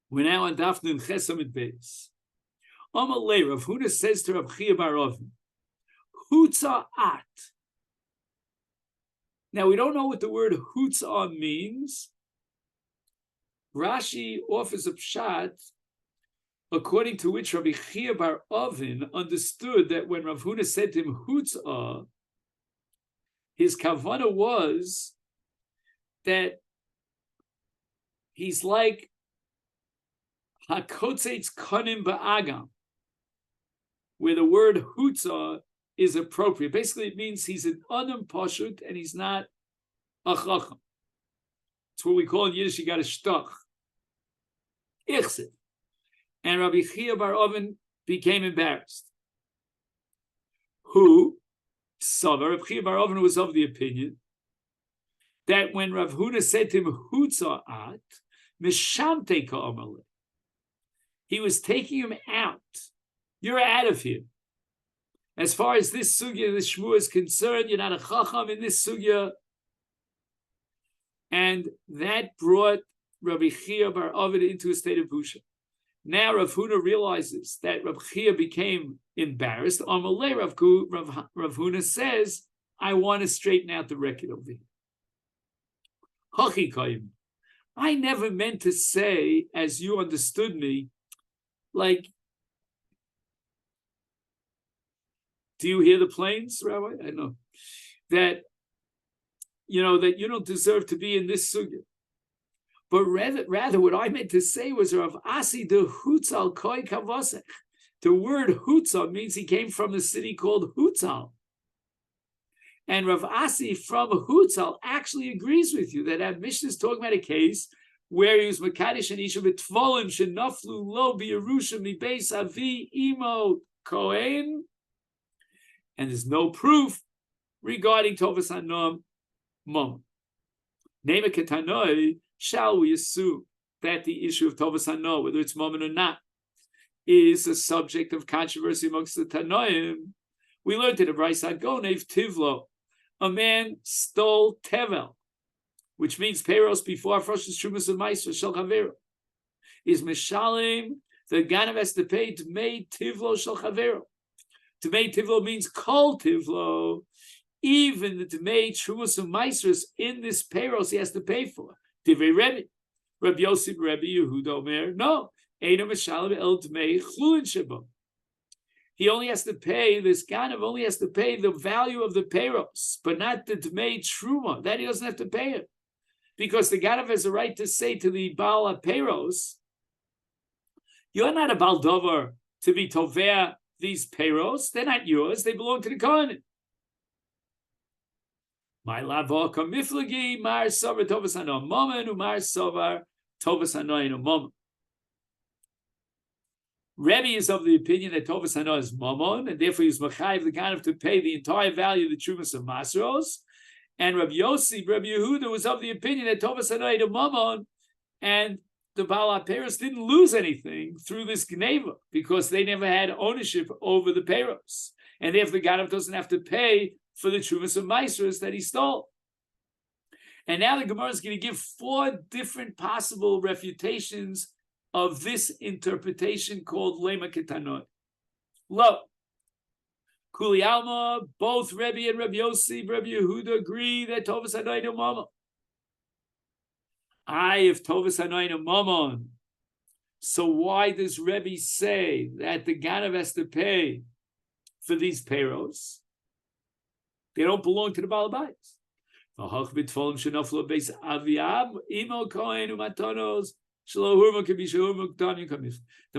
We're now on Daf Nun Ches Amud Beis. Amalei Rav Huna says to Rav Chia bar Ovin, Hutza at. Now we don't know what the word Hutza means. Rashi offers a pshat according to which Rabbi Chia bar Ovin understood that when Rav Huna said to him Hutza, his kavanah was that he's like Hakotzetz Konim Ba'agam, where the word Hutza is appropriate. Basically, it means he's an Adam Pashut and he's not a Chacham. It's what we call in Yiddish, you got a shtach. Ichsev. And Rabbi Chia bar Ovin became embarrassed. Who? Sava, Rabbi Chia bar Ovin was of the opinion that when Rav Huna said to him, Hutza at, Mishamte ka'amaleh, he was taking him out. You're out of here. As far as this sugya, this shmua is concerned, you're not a chacham in this sugya. And that brought Rabbi Chia bar Ovin into a state of busha. Now Rav Huna realizes that Rav Chia became embarrassed. Amalei Rav Huna says, I want to straighten out the record over here. Hachikayim. I never meant to say, as you understood me, like, do you hear the planes, Rabbi? I know. That you don't deserve to be in this sugya. But rather what I meant to say was Rav Asi de Hutzal Koi Kavosech. The word Hutzal means he came from a city called Hutzal. And Rav Asi from Hutzal actually agrees with you that Mishnah is talking about a case where he was Makadish and Isha B'Tvolim Shenaflu Lo B'Yerusha Mibeis Avi Imo Kohen. And there's no proof regarding Tovas Hanom Mom. Nema Ketanoi, shall we assume that the issue of Tovas Hanom, whether it's Mom or not, is a subject of controversy amongst the Tanoim? We learned in the Brayso Gonev Tivlo, a man stole Tevel, which means Peros before Afrosh's Trumas of Meiser Shel Chavero. Is Meshalim, the Ganav has to pay Tmei Tivlo Shel Chavero. Tmei Tivlo means Kol Tivlo. Even the Tmei Trumas of Meiser in this Peros he has to pay for. Divrei Rebbe. Rabbi Yosef, Rabbi Yehuda Omer, no. Eino Meshalim El Tmei Chlulin Shebo. He only has to pay, this Ganav only has to pay the value of the Peros, but not the Tmei Truma. That he doesn't have to pay it. Because the Ganav has a right to say to the Baal HaPeros, you're not a Baal Dover to be Tovea these Peros. They're not yours. They belong to the Kohen. My lavo kamiflagi mar sovar tovas hanom momen umar sovar tovas hanoin umom. Rebbe is of the opinion that tovas hanon is momon, and therefore he's machayev the Ganav to pay the entire value of the trumas of Masros. And Rabbi Yossi, Rabbi Yehuda was of the opinion that tovas hanon is momon, and the Baal HaPeros didn't lose anything through this gneva because they never had ownership over the Peros, and therefore the Ganav doesn't have to pay for the Trumas of Maisros that he stole. And now the Gemara is going to give 4 different possible refutations of this interpretation called Lema Ketanoi. Lo. Kuli Alma, both Rebbe and Rabbi Yossi, Rabbi Yehuda agree that Tovas Hanoinu Momon. If Tovas Hanoinu Momon, so why does Rebbe say that the Ganav has to pay for these Peros? They don't belong to the Baal Bayis. The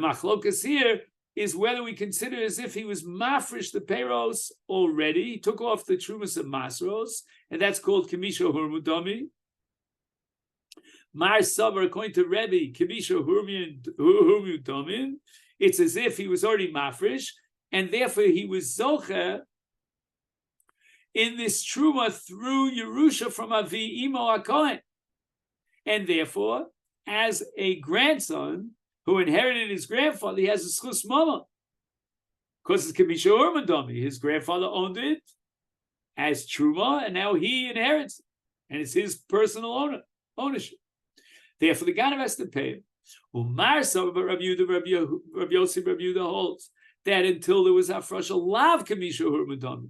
machlokas here is whether we consider as if he was mafresh the Peros already. He took off the Trumas of Masros, and that's called Kamisha Hurmudami. Mar Savar, according to Rebbe, Kamisha Hurmudamin, it's as if he was already mafresh, and therefore he was zocher in this truma through Yerusha from Avi Imo HaKohen. And therefore, as a grandson who inherited his grandfather, he has a schus mama. Because it's Kamisha Urmadami. His grandfather owned it as truma, and now he inherits it. And it's his personal ownership. Therefore, the Ganav has to pay him. Umar some but Rabbi Yossi, Rabbi Yehuda holds that until there was Hafrasha Lav Kamisha Hurmadami.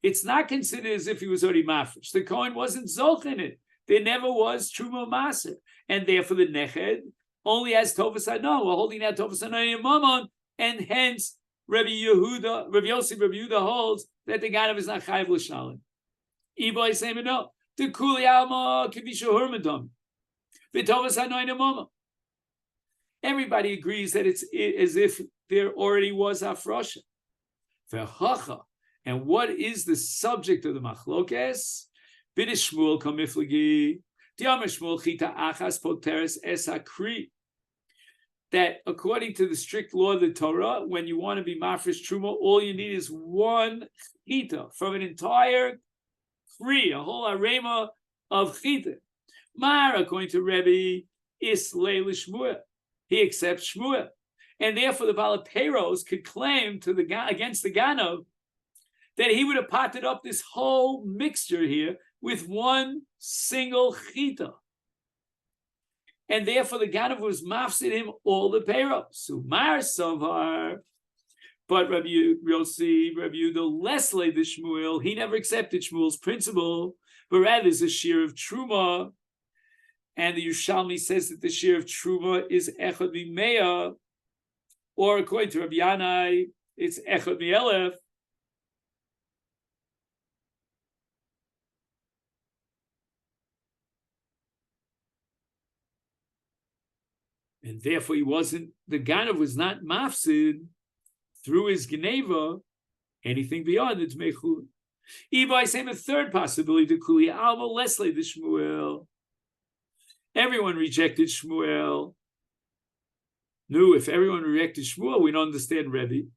It's not considered as if he was already mafresh. The Kohen wasn't zoch in it. There never was Truma Maser. And therefore the Neched only has Tovas Hanon. We're holding that Tovas Hanon in Mammon, and hence Rabbi Yossi, Rabbi Yehuda holds that the Ganav is not Chayiv L'Shalim. Iboy saying no. The Kuli Alma Kamisha Hurmadami. V'Tovas Hanon in Mammon. Everybody agrees that it's as if there already was Hafrasha. V'Hacha. And what is the subject of the machlokes? B'dish Shmuel kamiflagi, di'amar Shmuel chita achas poteres es hakri. That according to the strict law of the Torah, when you want to be mafresh truma, all you need is one chita from an entire kri, a whole arema of chita. Mar, according to Rebbe, is leil Shmuel. He accepts Shmuel, and therefore the Balaperos could claim to against the Ganav that he would have potted up this whole mixture here with one single chita. And therefore the Ganav was mafsid him all the payros. Umar Savar, but Rabbi Yossi, Rabbi Yehuda, less lay the Shmuel, he never accepted Shmuel's principle, but rather is a shear of Truma. And the Yerushalmi says that the shear of Truma is Echad Mimeya, or according to Rabbi Yanai, it's Echad Mielef. And therefore, the Ganav was not mafsid through his Geneva, anything beyond the Tmei Chulin. Even I say a third possibility to Kuli Alma, Leslie the Shmuel. Everyone rejected Shmuel. No, if everyone rejected Shmuel, we don't understand Rebbe.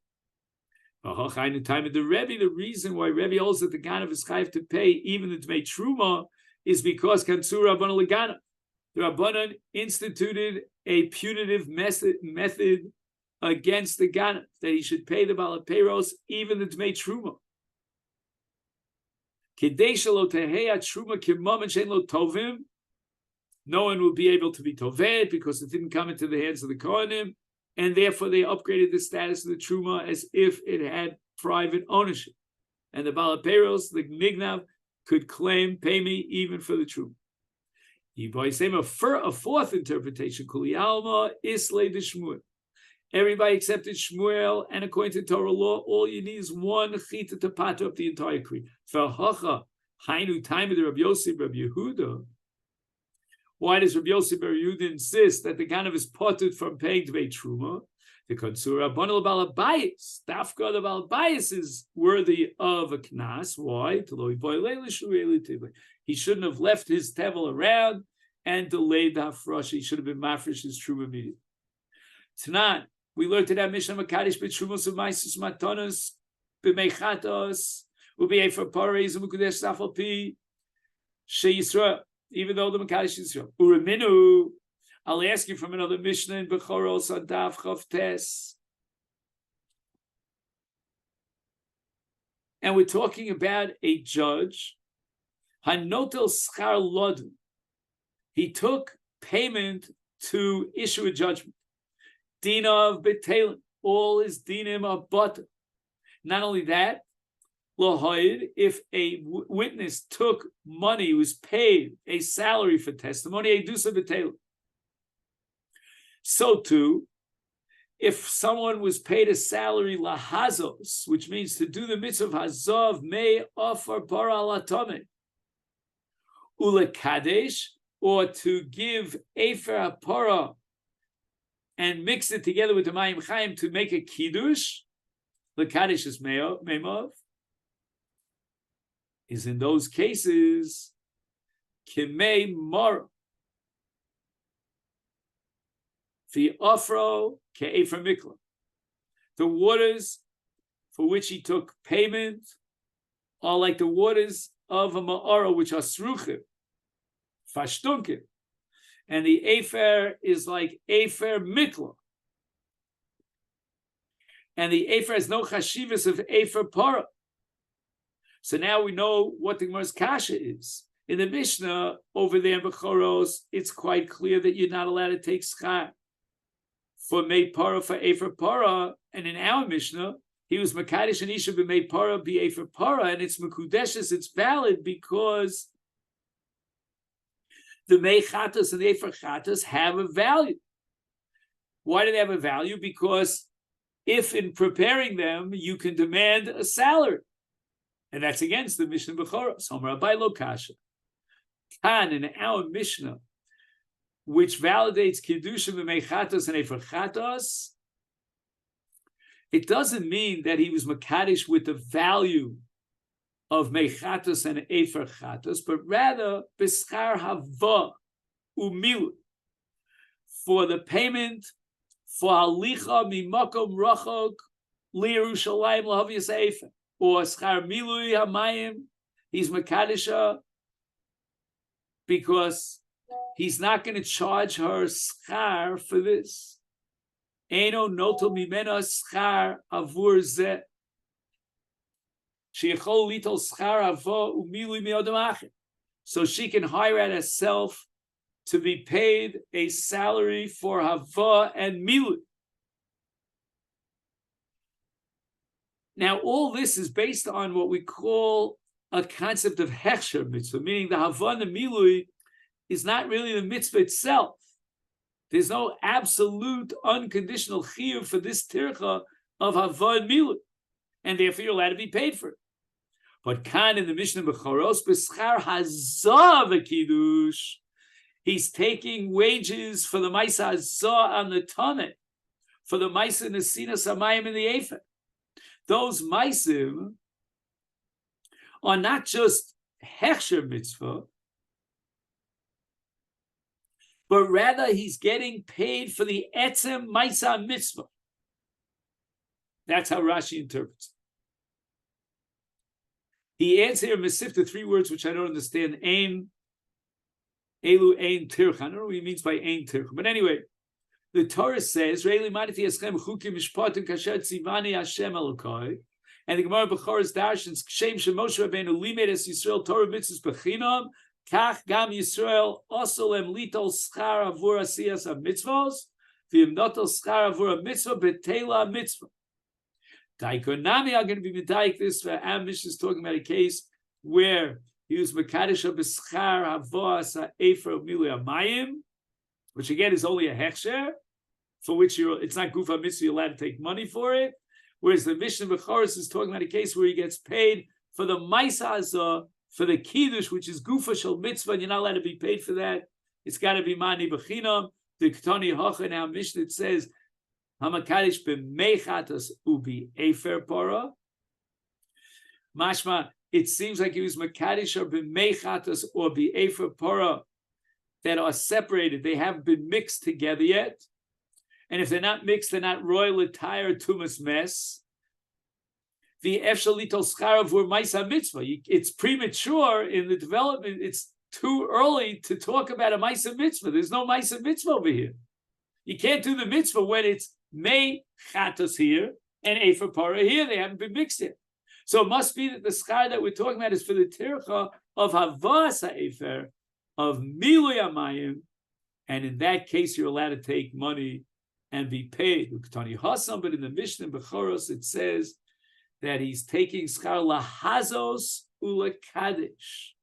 In the time of the Rebbe, the reason why Rebbe holds that the Ganav is chayiv to pay even the Tmei Truma is because Kansur Rabbanan Leganav. The Rabbanan instituted a punitive method against the Ganav, that he should pay the Balaperos even the Tmei Truma. No one will be able to be Toved because it didn't come into the hands of the Kohanim, and therefore they upgraded the status of the Truma as if it had private ownership. And the Balaperos, the Nignav, could claim, pay me even for the Truma. A fourth interpretation, Kuli Alma Islay de Shmuel. Everybody accepted Shmuel, and according to Torah law, all you need is one chita to pat up the entire creed. Hainu time of the Rabbi Yossi, Rabbi Yehuda. Why does Rabbi Yossi, Rabbi Yehuda insist that the Ganav is parted from paying Dvei Truma? The Kansura Banal Balabayis. Dafka the Balabayis is worthy of a knas. Why? He shouldn't have left his tevel around and delayed the hafrasha. He should have been mafresh his truma immediately. Tonight, we learned that Mishnah Makadish b'trumos u'maisus matanos b'meichatos u'b'efer pareis u'mukudesh safal pi she'Yisrael. Even though the Makadish is Yisrael. Ureminu. I'll ask you from another Mishnah in Bechoros on Daf Chav Tes. And we're talking about a judge. Hanotel schar lodin. He took payment to issue a judgment. Dina of betelin. All his dinim are butter. Not only that, Lohoid, if a witness took money, was paid a salary for testimony, a dusa betelin. So too, if someone was paid a salary lahazos, which means to do the mitzvah of hazov, may offer bara alatome, ulekadesh, or to give efer hapara and mix it together with the mayim chaim to make a kiddush, lekadesh is meimov, is in those cases kimei mara. The afro ke'efer mikla. The waters for which he took payment are like the waters of a ma'ara, which are sruchim, fashtunkim. And the efer is like efer mikla. And the efer has no chashivas of efer para. So now we know what the Gemara's kasha is. In the Mishnah, over there in Bechoros, it's quite clear that you're not allowed to take schar. for made para for Efer para, and in our Mishnah, he was Makadesh and Isha be made para be Efer para, and it's Mekudeshes, it's valid because the Mechatas and the Efer Chatas have a value. Why do they have a value? Because if in preparing them, you can demand a salary. And that's against the Mishnah B'choros. Homer Abai Lo Kasha. Kan, in our Mishnah, which validates Kiddushin B'meichatos and Efer Chatos, it doesn't mean that he was Makadesh with the value of Meichatos and Efer Chatos, but rather B'schar Hava Umilu, for the payment for Halicha Mimakom Rachok Li'Yerushalayim L'Havias Efer, or Schar Milui Hamayim, he's Makadisha because he's not going to charge her schar for this. Eino noto mimena schar avur zeh. Sheichol litol schar avo umilui miodam acher. So she can hire out herself to be paid a salary for hava and milui. Now, all this is based on what we call a concept of hechsher mitzvah, meaning the hava and the milui is not really the mitzvah itself. There's no absolute unconditional chiyuv for this tircha of hava and milui, and therefore you're allowed to be paid for it. But kan in the Mishnah B'choros b'schar hazah v'kiddush, he's taking wages for the ma'isa hazah on the toneh, for the ma'isa nesinas hamayim in the efer. Those maisim are not just hechsher mitzvah, but rather he's getting paid for the etzem maisa mitzvah. That's how Rashi interprets it. He adds here Masechet 3 words which I don't understand. Ein, elu ein tircha. I don't know what he means by ein tircha. But anyway, the Torah says, and the Gemara B'choros darshans Shem Shemoshe Rabbeinu limed es Yisrael Torah mitzvahs bechinam kach gam Yisrael also lem litol schar avur asiyas mitzvos v'im notol schar avur mitzvah betela mitzvah. Daikonami are going to be medayik this. Amish is talking about a case where he was mekadesh b'schar havos ha'efer milui hamayim, which again is only a hechsher, for which it's not gufa mitzvah, you're allowed to take money for it. Whereas the Mishnah B'choros is talking about a case where he gets paid for the ma'isa hazah, for the kiddush, which is gufa shel mitzvah, and you're not allowed to be paid for that. It's got to be mani b'chinam. The Ketani Hocha in our Mishnah, it says, Hamakadesh b'meichatas ubi efer para. Mashma, it seems like he was makadesh or b'meichatas or bi efer para that are separated. They haven't been mixed together yet. And if they're not mixed, they're not royal attire tumas mess. The efshalitol scharav were ma'isa mitzvah. It's premature in the development. It's too early to talk about a ma'isa mitzvah. There's no ma'isa mitzvah over here. You can't do the mitzvah when it's mei chatos here and efer para here. They haven't been mixed yet. So it must be that the schar that we're talking about is for the tircha of havas ha'efer, of milui hamayim, and in that case you're allowed to take money and be paid. But in the Mishnah B'choros it says that he's taking schar lahazos ulakadesh.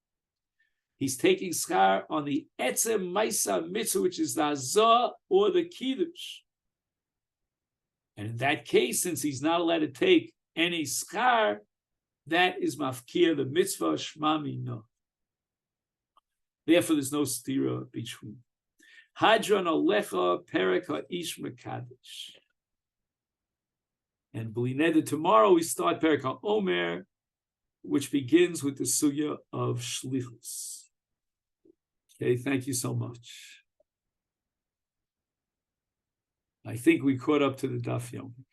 He's taking schar on the etzem maisa mitzvah, which is the hazah or the kiddush. And in that case, since he's not allowed to take any schar, that is mafkia, the mitzvah shma mino. Therefore, there's no stira between. Hadron alecha perek ha'ish mekadesh. And b'lineda, tomorrow we start perek ha'omer, which begins with the sugya of shlichus. Okay, thank you so much. I think we caught up to the daf Yomi.